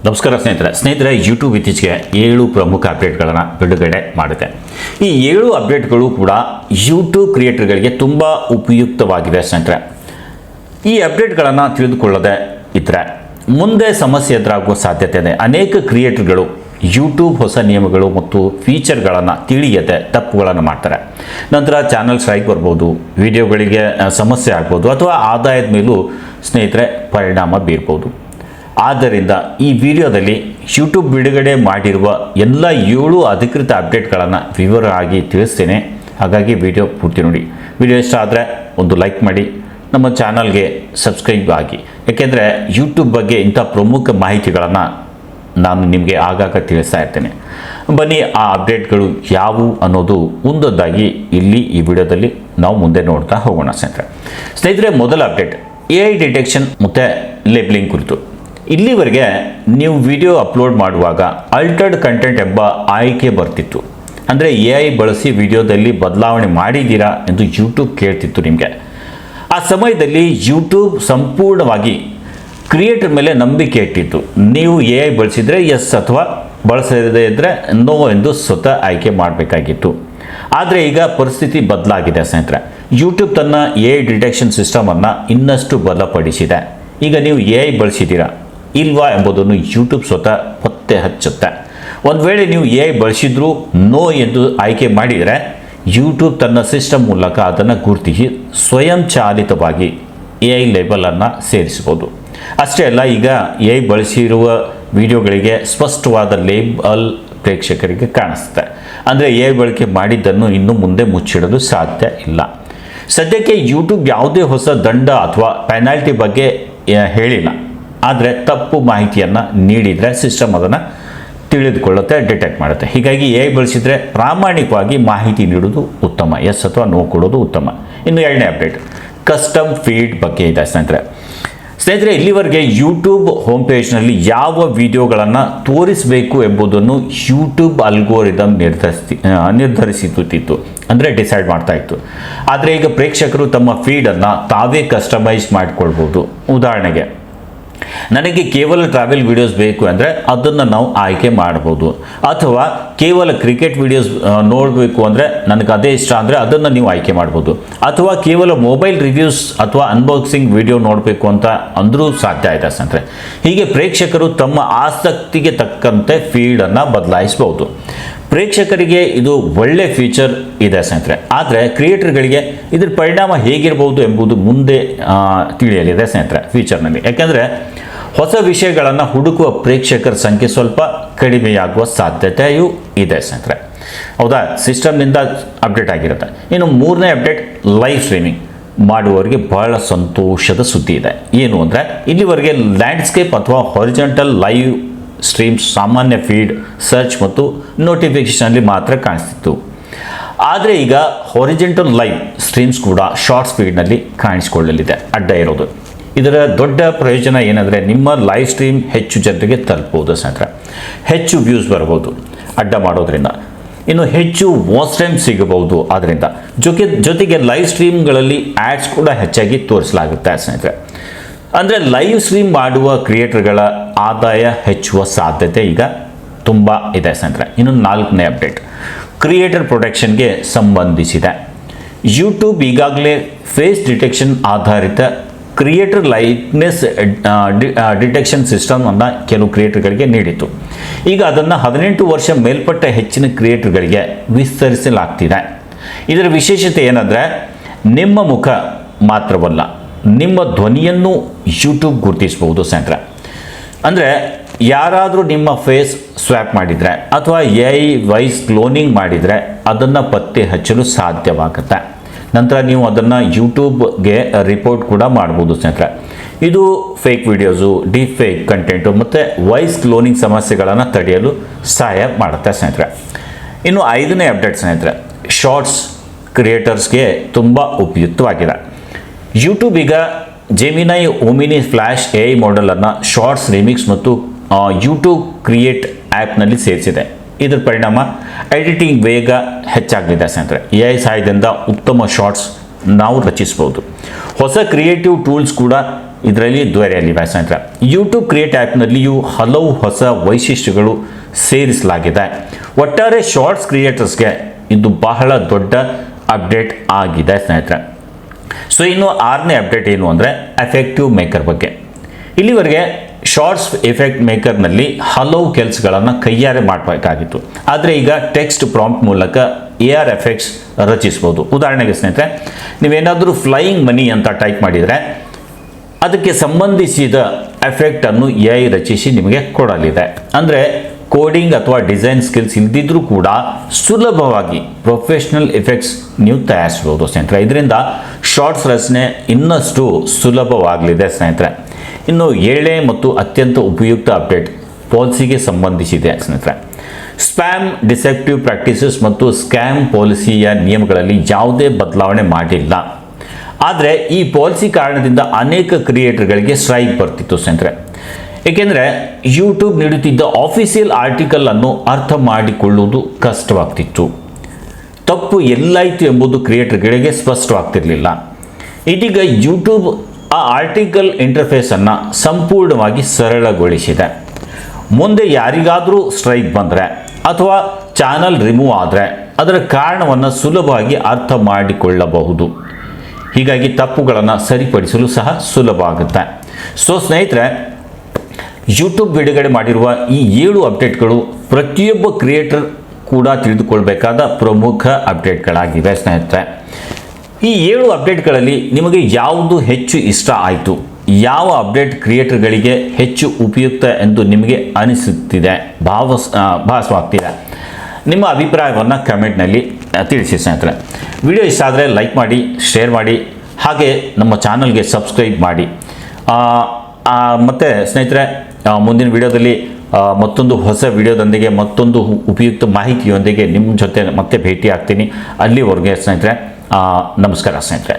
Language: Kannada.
ನಮಸ್ಕಾರ ಸ್ನೇಹಿತರೆ ಯೂಟ್ಯೂಬ್ ಇತ್ತೀಚೆಗೆ 7 ಪ್ರಮುಖ ಅಪ್ಡೇಟ್ಗಳನ್ನು ಬಿಡುಗಡೆ ಮಾಡುತ್ತೆ. ಈ 7 ಅಪ್ಡೇಟ್ಗಳು ಕೂಡ ಯೂಟ್ಯೂಬ್ ಕ್ರಿಯೇಟರ್ಗಳಿಗೆ ತುಂಬ ಉಪಯುಕ್ತವಾಗಿವೆ ಸ್ನೇಹಿತರೆ. ಈ ಅಪ್ಡೇಟ್ಗಳನ್ನು ತಿಳಿದುಕೊಳ್ಳದೆ ಇದ್ದರೆ ಮುಂದೆ ಸಮಸ್ಯೆ ಎದುರಾಗುವ ಸಾಧ್ಯತೆ ಇದೆ. ಅನೇಕ ಕ್ರಿಯೇಟರ್ಗಳು ಯೂಟ್ಯೂಬ್ ಹೊಸ ನಿಯಮಗಳು ಮತ್ತು ಫೀಚರ್ಗಳನ್ನು ತಿಳಿಯದೆ ತಪ್ಪುಗಳನ್ನು ಮಾಡ್ತಾರೆ. ನಂತರ ಚಾನಲ್ ಸ್ಟ್ರೈಕ್ ಬರ್ಬೋದು, ವಿಡಿಯೋಗಳಿಗೆ ಸಮಸ್ಯೆ ಆಗ್ಬೋದು ಅಥವಾ ಆದಾಯದ ಮೇಲೂ ಸ್ನೇಹಿತರೆ ಪರಿಣಾಮ ಬೀರ್ಬೋದು. ಆದ್ದರಿಂದ ಈ ವಿಡಿಯೋದಲ್ಲಿ ಯೂಟ್ಯೂಬ್ ಬಿಡುಗಡೆ ಮಾಡಿರುವ ಎಲ್ಲ 7 ಅಧಿಕೃತ ಅಪ್ಡೇಟ್ಗಳನ್ನು ವಿವರವಾಗಿ ತಿಳಿಸ್ತೇನೆ. ಹಾಗಾಗಿ ವಿಡಿಯೋ ಪೂರ್ತಿ ನೋಡಿ. ವಿಡಿಯೋ ಇಷ್ಟ ಆದರೆ ಒಂದು ಲೈಕ್ ಮಾಡಿ, ನಮ್ಮ ಚಾನಲ್ಗೆ ಸಬ್ಸ್ಕ್ರೈಬ್ ಆಗಿ. ಏಕೆಂದರೆ ಯೂಟ್ಯೂಬ್ ಬಗ್ಗೆ ಇಂಥ ಪ್ರಮುಖ ಮಾಹಿತಿಗಳನ್ನು ನಾನು ನಿಮಗೆ ಆಗಾಗ ತಿಳಿಸ್ತಾ ಇರ್ತೇನೆ. ಬನ್ನಿ ಆ ಅಪ್ಡೇಟ್ಗಳು ಯಾವುವು ಅನ್ನೋದು ಒಂದೊಂದಾಗಿ ಇಲ್ಲಿ ಈ ವಿಡಿಯೋದಲ್ಲಿ ನಾವು ಮುಂದೆ ನೋಡ್ತಾ ಹೋಗೋಣ ಸ್ನೇಹಿತರೆ. ಮೊದಲ ಅಪ್ಡೇಟ್ AI ಡಿಟೆಕ್ಷನ್ ಮತ್ತು ಲೇಬಲಿಂಗ್ ಕುರಿತು. ಇಲ್ಲಿವರೆಗೆ ನೀವು ವಿಡಿಯೋ ಅಪ್ಲೋಡ್ ಮಾಡುವಾಗ ಅಲ್ಟರ್ಡ್ ಕಂಟೆಂಟ್ ಎಂಬ ಆಯ್ಕೆ ಬರ್ತಿತ್ತು. ಅಂದರೆ AI ಬಳಸಿ ವಿಡಿಯೋದಲ್ಲಿ ಬದಲಾವಣೆ ಮಾಡಿದ್ದೀರಾ ಎಂದು ಯೂಟ್ಯೂಬ್ ಕೇಳ್ತಿತ್ತು ನಿಮಗೆ. ಆ ಸಮಯದಲ್ಲಿ ಯೂಟ್ಯೂಬ್ ಸಂಪೂರ್ಣವಾಗಿ ಕ್ರಿಯೇಟರ್ ಮೇಲೆ ನಂಬಿಕೆ ಇಟ್ಟಿತ್ತು. ನೀವು AI ಬಳಸಿದರೆ ಎಸ್ ಅಥವಾ ಬಳಸದೇ ಇದ್ದರೆ ನೋ ಎಂದು ಸ್ವತಃ ಆಯ್ಕೆ ಮಾಡಬೇಕಾಗಿತ್ತು. ಆದರೆ ಈಗ ಪರಿಸ್ಥಿತಿ ಬದಲಾಗಿದೆ ಸ್ನೇಹಿತರೆ. ಯೂಟ್ಯೂಬ್ ತನ್ನ AI ಡಿಟೆಕ್ಷನ್ ಸಿಸ್ಟಮನ್ನು ಇನ್ನಷ್ಟು ಬಲಪಡಿಸಿದೆ. ಈಗ ನೀವು AI ಬಳಸಿದ್ದೀರಾ ಇಲ್ವಾ ಎಂಬುದನ್ನು ಯೂಟ್ಯೂಬ್ ಸ್ವತಃ ಪತ್ತೆ ಹಚ್ಚುತ್ತೆ. ಒಂದು ವೇಳೆ ನೀವು AI ಬಳಸಿದ್ರೂ ನೋ ಎಂದು ಆಯ್ಕೆ ಮಾಡಿದರೆ ಯೂಟ್ಯೂಬ್ ತನ್ನ ಸಿಸ್ಟಮ್ ಮೂಲಕ ಅದನ್ನು ಗುರುತಿಸಿ ಸ್ವಯಂಚಾಲಿತವಾಗಿ AI ಲೇಬಲನ್ನು ಸೇರಿಸಬಹುದು. ಅಷ್ಟೇ ಅಲ್ಲ, ಈಗ AI ಬಳಸಿರುವ ವಿಡಿಯೋಗಳಿಗೆ ಸ್ಪಷ್ಟವಾದ ಲೇಬಲ್ ಪ್ರೇಕ್ಷಕರಿಗೆ ಕಾಣಿಸುತ್ತೆ. ಅಂದರೆ AI ಬಳಕೆ ಮಾಡಿದ್ದನ್ನು ಇನ್ನು ಮುಂದೆ ಮುಚ್ಚಿಡಲು ಸಾಧ್ಯ ಇಲ್ಲ. ಸದ್ಯಕ್ಕೆ ಯೂಟ್ಯೂಬ್ ಯಾವುದೇ ಹೊಸ ದಂಡ ಅಥವಾ ಪೆನಾಲ್ಟಿ ಬಗ್ಗೆ ಹೇಳಿಲ್ಲ. ಆದರೆ ತಪ್ಪು ಮಾಹಿತಿಯನ್ನು ನೀಡಿದರೆ ಸಿಸ್ಟಮ್ ಅದನ್ನು ತಿಳಿದುಕೊಳ್ಳುತ್ತೆ, ಡಿಟೆಕ್ಟ್ ಮಾಡುತ್ತೆ. ಹೀಗಾಗಿ AI ಬಳಸಿದರೆ ಪ್ರಾಮಾಣಿಕವಾಗಿ ಮಾಹಿತಿ ನೀಡೋದು ಉತ್ತಮ, ಎಸ್ ಅಥವಾ ನೋ ಕೊಡೋದು ಉತ್ತಮ. ಇನ್ನು ಎರಡನೇ ಅಪ್ಡೇಟ್ ಕಸ್ಟಮ್ ಫೀಡ್ ಬಗ್ಗೆ ಇದೆ ಸ್ನೇಹಿತರೆ. ಇಲ್ಲಿವರೆಗೆ ಯೂಟ್ಯೂಬ್ ಹೋಮ್ ಪೇಜ್ನಲ್ಲಿ ಯಾವ ವಿಡಿಯೋಗಳನ್ನು ತೋರಿಸಬೇಕು ಎಂಬುದನ್ನು ಯೂಟ್ಯೂಬ್ ಅಲ್ಗೋರಿದಮ್ ನಿರ್ಧರಿಸುತ್ತಿತ್ತು, ಅಂದರೆ ಡಿಸೈಡ್ ಮಾಡ್ತಾ ಇತ್ತು. ಆದರೆ ಈಗ ಪ್ರೇಕ್ಷಕರು ತಮ್ಮ ಫೀಡನ್ನು ತಾವೇ ಕಸ್ಟಮೈಸ್ ಮಾಡಿಕೊಳ್ಬೋದು. ಉದಾಹರಣೆಗೆ, ನನಗೆ ಕೇವಲ ಟ್ರಾವೆಲ್ ವಿಡಿಯೋಸ್ ಬೇಕು ಅಂದರೆ ಅದನ್ನು ನಾವು ಆಯ್ಕೆ ಮಾಡ್ಬೋದು. ಅಥವಾ ಕೇವಲ ಕ್ರಿಕೆಟ್ ವಿಡಿಯೋಸ್ ನೋಡಬೇಕು ಅಂದರೆ ನನಗೆ ಅದೇ ಇಷ್ಟ ಅಂದರೆ ಅದನ್ನು ನೀವು ಆಯ್ಕೆ ಮಾಡ್ಬೋದು. ಅಥವಾ ಕೇವಲ ಮೊಬೈಲ್ ರಿವ್ಯೂಸ್ ಅಥವಾ ಅನ್ಬಾಕ್ಸಿಂಗ್ ವಿಡಿಯೋ ನೋಡಬೇಕು ಅಂತ ಅಂದರೂ ಸಾಧ್ಯ ಇದೆ ಸ್ನೇಹಿತರೆ. ಹೀಗೆ ಪ್ರೇಕ್ಷಕರು ತಮ್ಮ ಆಸಕ್ತಿಗೆ ತಕ್ಕಂತೆ ಫೀಡನ್ನು ಬದಲಾಯಿಸಬಹುದು. ಪ್ರೇಕ್ಷಕರಿಗೆ ಇದು ಒಳ್ಳೆ ಫೀಚರ್ ಇದೆ ಸ್ನೇಹಿತರೆ. ಆದರೆ ಕ್ರಿಯೇಟರ್ಗಳಿಗೆ ಇದರ ಪರಿಣಾಮ ಹೇಗಿರ್ಬೋದು ಎಂಬುದು ಮುಂದೆ ತಿಳಿಯಲಿದೆ ಸ್ನೇಹಿತರೆ ಫೀಚರ್ನಲ್ಲಿ. ಯಾಕೆಂದರೆ ಹೊಸ ವಿಷಯಗಳನ್ನು ಹುಡುಕುವ ಪ್ರೇಕ್ಷಕರ ಸಂಖ್ಯೆ ಸ್ವಲ್ಪ ಕಡಿಮೆಯಾಗುವ ಸಾಧ್ಯತೆಯೂ ಇದೆ ಸ್ನೇಹಿತರೆ. ಹೌದಾ, ಸಿಸ್ಟಮ್ನಿಂದ ಅಪ್ಡೇಟ್ ಆಗಿರುತ್ತೆ. ಇನ್ನು ಮೂರನೇ ಅಪ್ಡೇಟ್ ಲೈವ್ ಸ್ಟ್ರೀಮಿಂಗ್ ಮಾಡುವವರಿಗೆ ಬಹಳ ಸಂತೋಷದ ಸುದ್ದಿ ಇದೆ. ಏನು ಅಂದರೆ ಇಲ್ಲಿವರೆಗೆ ಲ್ಯಾಂಡ್ಸ್ಕೇಪ್ ಅಥವಾ ಹಾರಿಜಾಂಟಲ್ ಲೈವ್ ಸ್ಟ್ರೀಮ್ಸ್ ಸಾಮಾನ್ಯ ಫೀಡ್, ಸರ್ಚ್ ಮತ್ತು ನೋಟಿಫಿಕೇಷನಲ್ಲಿ ಮಾತ್ರ ಕಾಣಿಸ್ತಿತ್ತು. ಆದರೆ ಈಗ ಹಾರಿಜಾಂಟಲ್ ಲೈವ್ ಸ್ಟ್ರೀಮ್ಸ್ ಕೂಡ ಶಾರ್ಟ್ಸ್ ಫೀಡ್ನಲ್ಲಿ ಕಾಣಿಸಿಕೊಳ್ಳಲಿದೆ. ಅಡ್ಡ ಇರೋದು ಇದರ ದೊಡ್ಡ ಪ್ರಯೋಜನ ಏನಂದರೆ ನಿಮ್ಮ ಲೈವ್ ಸ್ಟ್ರೀಮ್ ಹೆಚ್ಚು ಜನರಿಗೆ ತಲುಪಬಹುದು ಸ್ನೇಹಿತರೆ. ಹೆಚ್ಚು ವ್ಯೂಸ್ ಬರ್ಬೋದು ಅಡ್ಡ ಮಾಡೋದ್ರಿಂದ. ಇನ್ನು ಹೆಚ್ಚು ವಾಚ್ ಟೈಮ್ ಸಿಗಬಹುದು. ಆದ್ದರಿಂದ ಜೊತೆಗೆ ಲೈವ್ ಸ್ಟ್ರೀಮ್ಗಳಲ್ಲಿ ಆ್ಯಡ್ಸ್ ಕೂಡ ಹೆಚ್ಚಾಗಿ ತೋರಿಸಲಾಗುತ್ತೆ ಸ್ನೇಹಿತರೆ. ಅಂದರೆ ಲೈವ್ ಸ್ಟ್ರೀಮ್ ಮಾಡುವ ಕ್ರಿಯೇಟರ್ಗಳ ಆದಾಯ ಹೆಚ್ಚುವ ಸಾಧ್ಯತೆ ಈಗ ತುಂಬ ಇದೆ ಸ್ನೇಹಿತರೆ. ಇನ್ನು ನಾಲ್ಕನೇ ಅಪ್ಡೇಟ್ ಕ್ರಿಯೇಟರ್ ಪ್ರೊಟೆಕ್ಷನ್ಗೆ ಸಂಬಂಧಿಸಿದೆ. ಯೂಟ್ಯೂಬ್ ಈಗಾಗಲೇ ಫೇಸ್ ಡಿಟೆಕ್ಷನ್ ಆಧಾರಿತ ಕ್ರಿಯೇಟರ್ ಲೈಕ್ನೆಸ್ ಡಿಟೆಕ್ಷನ್ ಸಿಸ್ಟಮನ್ನು ಕೆಲವು ಕ್ರಿಯೇಟರ್ಗಳಿಗೆ ನೀಡಿತು. ಈಗ ಅದನ್ನು 18 ವರ್ಷ ಮೇಲ್ಪಟ್ಟ ಹೆಚ್ಚಿನ ಕ್ರಿಯೇಟರ್ಗಳಿಗೆ ವಿಸ್ತರಿಸಲಾಗ್ತಿದೆ. ಇದರ ವಿಶೇಷತೆ ಏನಂದರೆ ನಿಮ್ಮ ಮುಖ ಮಾತ್ರವಲ್ಲ, ನಿಮ್ಮ ಧ್ವನಿಯನ್ನು ಯೂಟ್ಯೂಬ್ ಗುರುತಿಸಬಹುದು ಸ್ನೇಹಿತರೆ. ಅಂದರೆ ಯಾರಾದರೂ ನಿಮ್ಮ ಫೇಸ್ ಸ್ವ್ಯಾಪ್ ಮಾಡಿದರೆ ಅಥವಾ AI ವಾಯ್ಸ್ ಕ್ಲೋನಿಂಗ್ ಮಾಡಿದರೆ ಅದನ್ನು ಪತ್ತೆ ಹಚ್ಚಲು ಸಾಧ್ಯವಾಗುತ್ತೆ. ನಂತರ ನೀವು ಅದನ್ನು ಯೂಟ್ಯೂಬ್ಗೆ ರಿಪೋರ್ಟ್ ಕೂಡ ಮಾಡ್ಬೋದು ಸ್ನೇಹಿತರೆ. ಇದು fake videos, deep fake content ಮತ್ತು ವಾಯ್ಸ್ ಕ್ಲೋನಿಂಗ್ ಸಮಸ್ಯೆಗಳನ್ನು ತಡೆಯಲು ಸಹಾಯ ಮಾಡುತ್ತೆ ಸ್ನೇಹಿತರೆ. ಇನ್ನು ಐದನೇ ಅಪ್ಡೇಟ್ ಸ್ನೇಹಿತರೆ ಶಾರ್ಟ್ಸ್ ಕ್ರಿಯೇಟರ್ಸ್ಗೆ ತುಂಬ ಉಪಯುಕ್ತವಾಗಿದೆ. ಯೂಟ್ಯೂಬ್ ಈಗ ಜೆಮಿನೈ ಒಮಿನಿ ಫ್ಲ್ಯಾಶ್ AI ಮಾಡೆಲನ್ನು ಶಾರ್ಟ್ಸ್ ರಿಮಿಕ್ಸ್ ಮತ್ತು ಯೂಟ್ಯೂಬ್ ಕ್ರಿಯೇಟ್ ಆ್ಯಪ್ನಲ್ಲಿ ಸೇರಿಸಿದೆ. ಇದರ ಪರಿಣಾಮ ಎಡಿಟಿಂಗ್ ವೇಗ ಹೆಚ್ಚಾಗಲಿದೆ ಸ್ನೇಹಿತರೆ. AI ಸಹಾಯದಿಂದ ಉತ್ತಮ ಶಾರ್ಟ್ಸ್ ನಾವು ರಚಿಸಬಹುದು. ಹೊಸ ಕ್ರಿಯೇಟಿವ್ ಟೂಲ್ಸ್ ಕೂಡ ಇದರಲ್ಲಿ ದೊರೆಯಲಿವೆ ಸ್ನೇಹಿತರೆ. ಯೂಟ್ಯೂಬ್ ಕ್ರಿಯೇಟ್ ಆ್ಯಪ್ನಲ್ಲಿಯೂ ಹಲವು ಹೊಸ ವೈಶಿಷ್ಟ್ಯಗಳು ಸೇರಿಸಲಾಗಿದೆ. ಒಟ್ಟಾರೆ ಶಾರ್ಟ್ಸ್ ಕ್ರಿಯೇಟರ್ಸ್ಗೆ ಇದು ಬಹಳ ದೊಡ್ಡ ಅಪ್ಡೇಟ್ ಆಗಿದೆ ಸ್ನೇಹಿತರೆ. ಸೊ ಇನ್ನು 6ನೇ ಅಪ್ಡೇಟ್ ಏನು ಅಂದರೆ ಎಫೆಕ್ಟಿವ್ ಮೇಕರ್ ಬಗ್ಗೆ. ಇಲ್ಲಿವರೆಗೆ ಶಾರ್ಟ್ಸ್ ಎಫೆಕ್ಟ್ ಮೇಕರ್ನಲ್ಲಿ ಹಲವು ಕೆಲಸಗಳನ್ನು ಕೈಯಾರೆ ಮಾಡಬೇಕಾಗಿತ್ತು. ಆದರೆ ಈಗ ಟೆಕ್ಸ್ಟ್ ಪ್ರಾಂಪ್ಟ್ ಮೂಲಕ AR ಎಫೆಕ್ಟ್ಸ್ ರಚಿಸ್ಬೋದು. ಉದಾಹರಣೆಗೆ ಸ್ನೇಹಿತರೆ, ನೀವೇನಾದರೂ ಫ್ಲೈಯಿಂಗ್ ಮನಿ ಅಂತ ಟೈಪ್ ಮಾಡಿದರೆ ಅದಕ್ಕೆ ಸಂಬಂಧಿಸಿದ ಎಫೆಕ್ಟನ್ನು AI ರಚಿಸಿ ನಿಮಗೆ ಕೊಡಲಿದೆ. ಅಂದರೆ ಕೋಡಿಂಗ್ ಅಥವಾ ಡಿಸೈನ್ ಸ್ಕಿಲ್ಸ್ ಇಲ್ದಿದ್ರೂ ಕೂಡ ಸುಲಭವಾಗಿ ಪ್ರೊಫೆಷ್ನಲ್ ಎಫೆಕ್ಟ್ಸ್ ನೀವು ತಯಾರಿಸ್ಬೋದು ಸ್ನೇಹಿತರೆ. ಇದರಿಂದ ಶಾರ್ಟ್ಸ್ ರಚನೆ ಇನ್ನಷ್ಟು ಸುಲಭವಾಗಲಿದೆ ಸ್ನೇಹಿತರೆ. ಇನ್ನು 7ನೇ ಮತ್ತು ಅತ್ಯಂತ ಉಪಯುಕ್ತ ಅಪ್ಡೇಟ್ ಪಾಲಿಸಿಗೆ ಸಂಬಂಧಿಸಿದೆ ಸ್ನೇಹಿತರೆ. ಸ್ಪ್ಯಾಮ್ ಡಿಸೆಪ್ಟಿವ್ ಪ್ರಾಕ್ಟೀಸಸ್ ಮತ್ತು ಸ್ಕ್ಯಾಮ್ ಪಾಲಿಸಿಯ ನಿಯಮಗಳಲ್ಲಿ ಯಾವುದೇ ಬದಲಾವಣೆ ಮಾಡಿಲ್ಲ. ಆದರೆ ಈ ಪಾಲಿಸಿ ಕಾರಣದಿಂದ ಅನೇಕ ಕ್ರಿಯೇಟರ್ಗಳಿಗೆ ಸ್ಟ್ರೈಕ್ ಬರ್ತಿತ್ತು ಸ್ನೇಹಿತರೆ. ಏಕೆಂದರೆ ಯೂಟ್ಯೂಬ್ ನೀಡುತ್ತಿದ್ದ ಆಫಿಷಿಯಲ್ ಆರ್ಟಿಕಲ್ ಅನ್ನು ಅರ್ಥ ಮಾಡಿಕೊಳ್ಳುವುದು ಕಷ್ಟವಾಗ್ತಿತ್ತು. ತಪ್ಪು ಎಲ್ಲಾಯಿತು ಎಂಬುದು ಕ್ರಿಯೇಟರ್ಗಳಿಗೆ ಸ್ಪಷ್ಟವಾಗ್ತಿರಲಿಲ್ಲ. ಇದೀಗ ಯೂಟ್ಯೂಬ್ ಆ ಆರ್ಟಿಕಲ್ ಇಂಟರ್ಫೇಸನ್ನು ಸಂಪೂರ್ಣವಾಗಿ ಸರಳಗೊಳಿಸಿದೆ. ಮುಂದೆ ಯಾರಿಗಾದರೂ ಸ್ಟ್ರೈಕ್ ಬಂದರೆ ಅಥವಾ ಚಾನಲ್ ರಿಮೂವ್ ಆದರೆ ಅದರ ಕಾರಣವನ್ನು ಸುಲಭವಾಗಿ ಅರ್ಥ ಮಾಡಿಕೊಳ್ಳಬಹುದು. ಹೀಗಾಗಿ ತಪ್ಪುಗಳನ್ನು ಸರಿಪಡಿಸಲು ಸಹ ಸುಲಭ ಆಗುತ್ತೆ. ಸೊ ಸ್ನೇಹಿತರೆ, ಯೂಟ್ಯೂಬ್ ಬಿಡುಗಡೆ ಮಾಡಿರುವ ಈ 7 ಅಪ್ಡೇಟ್ಗಳು ಪ್ರತಿಯೊಬ್ಬ ಕ್ರಿಯೇಟರ್ ಕೂಡ ತಿಳಿದುಕೊಳ್ಬೇಕಾದ ಪ್ರಮುಖ ಅಪ್ಡೇಟ್ಗಳಾಗಿವೆ ಸ್ನೇಹಿತರೆ. ಈ 7 ಅಪ್ಡೇಟ್ಗಳಲ್ಲಿ ನಿಮಗೆ ಯಾವುದು ಹೆಚ್ಚು ಇಷ್ಟ ಆಯಿತು, ಯಾವ ಅಪ್ಡೇಟ್ ಕ್ರಿಯೇಟರ್ಗಳಿಗೆ ಹೆಚ್ಚು ಉಪಯುಕ್ತ ಎಂದು ನಿಮಗೆ ಅನಿಸುತ್ತಿದೆ, ಭಾಸವಾಗ್ತಿದೆ? ನಿಮ್ಮ ಅಭಿಪ್ರಾಯವನ್ನು ಕಮೆಂಟ್ನಲ್ಲಿ ತಿಳಿಸಿ ಸ್ನೇಹಿತರೆ. ವಿಡಿಯೋ ಇಷ್ಟ ಆದರೆ ಲೈಕ್ ಮಾಡಿ, ಶೇರ್ ಮಾಡಿ, ಹಾಗೆ ನಮ್ಮ ಚಾನಲ್ಗೆ ಸಬ್ಸ್ಕ್ರೈಬ್ ಮಾಡಿ. ಮತ್ತು ಸ್ನೇಹಿತರೆ, ಮುಂದಿನ ವಿಡಿಯೋದಲ್ಲಿ ಮತ್ತೊಂದು ಹೊಸ ವಿಡಿಯೋದೊಂದಿಗೆ ಮತ್ತೊಂದು ಉಪಯುಕ್ತ ಮಾಹಿತಿಯೊಂದಿಗೆ ನಿಮ್ಮ ಜೊತೆ ಮತ್ತೆ ಭೇಟಿ ಆಗ್ತೀನಿ. ಅಲ್ಲಿವರೆಗೆ ಸ್ನೇಹಿತರೆ, ನಮಸ್ಕಾರ ಸ್ನೇಹಿತರೆ.